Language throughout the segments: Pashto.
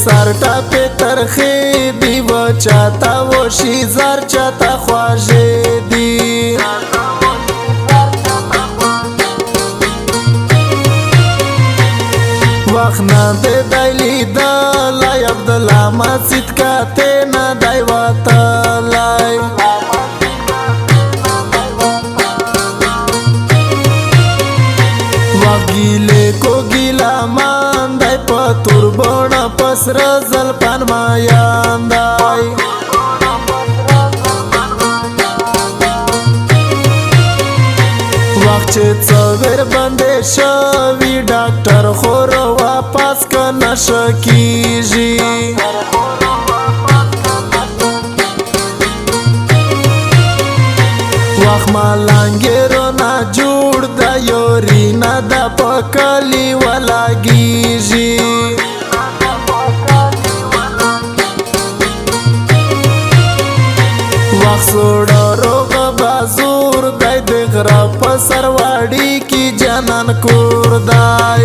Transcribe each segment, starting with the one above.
سر ټاپې ترخې دی و چاته وشي زر چاته خواږې دي وخت نه دی لیدلی عبدالله مسجد کاته نه دی وتلی ګیلې کو ګیلا مان دی په تور بڼه په سره زلفان مایان دی وخت چې څه ورباندې شوي ډاکټر خو واپس که نشه کېږي وخت ملنګېرو نه جوړ د یوري نه د په کلي ولګېږي وخت سوړه روغه بازور دی د غره په سرواړي کې جانان کور دی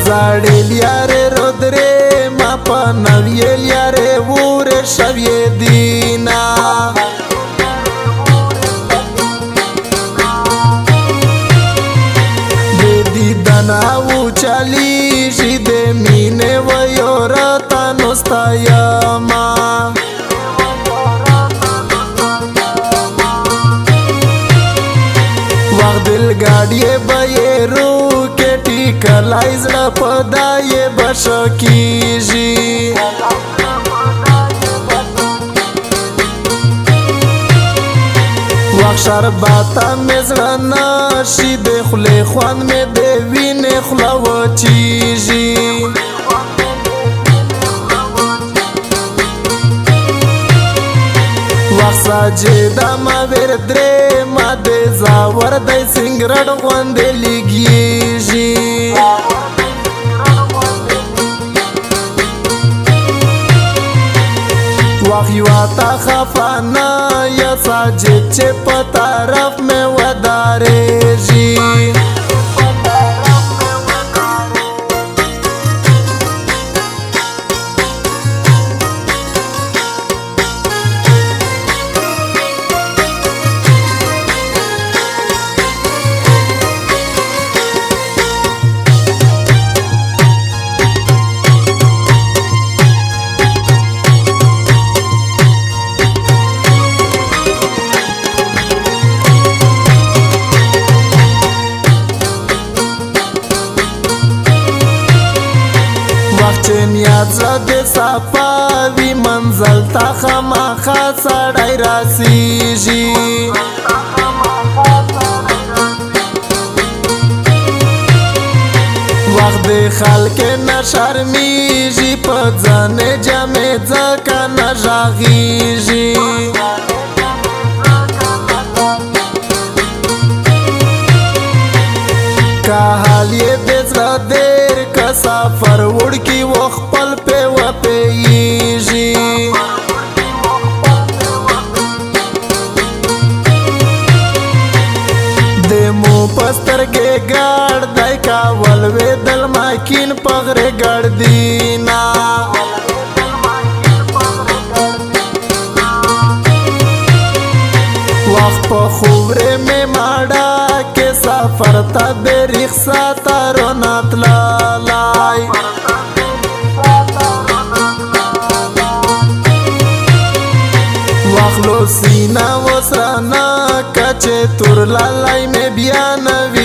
زړېل یارې رودرې ما په نویل یارې وورې شوې دینا د دیدن اوچلیږي د مینې ویو راته نو ستایمه وخت دلګاډي به یې روکې ټیکلی زړه په دا یې بشه کېږي وخت شرباته مې زړه نه شي د خولې خوند مې د وینې خوله وچېږي وخت سجده مه ویر درې ما د زاور دی سنګرټ غوندې لګېږي وخت یوه تا خفه نه یا ساجد چې په طرف مې ودارېږي نیت زړه د صفا وي منزل ته خامخا سړی رسېږي وخت د خلک نه شرمېږي په ځانې جامې ځکه نه غږېږي که حال یې د زړه دیر که سفر وړکي و خپل پې وپېږي د مو په سترګې ګړ دی که ولوېدل مکین په غرې ګړدینا وخت په خورې مې ماړه کې سفر ته د رخصت رونه تللی وخت لو سینه وسره نه که چې تور لالی مې بیا نه وي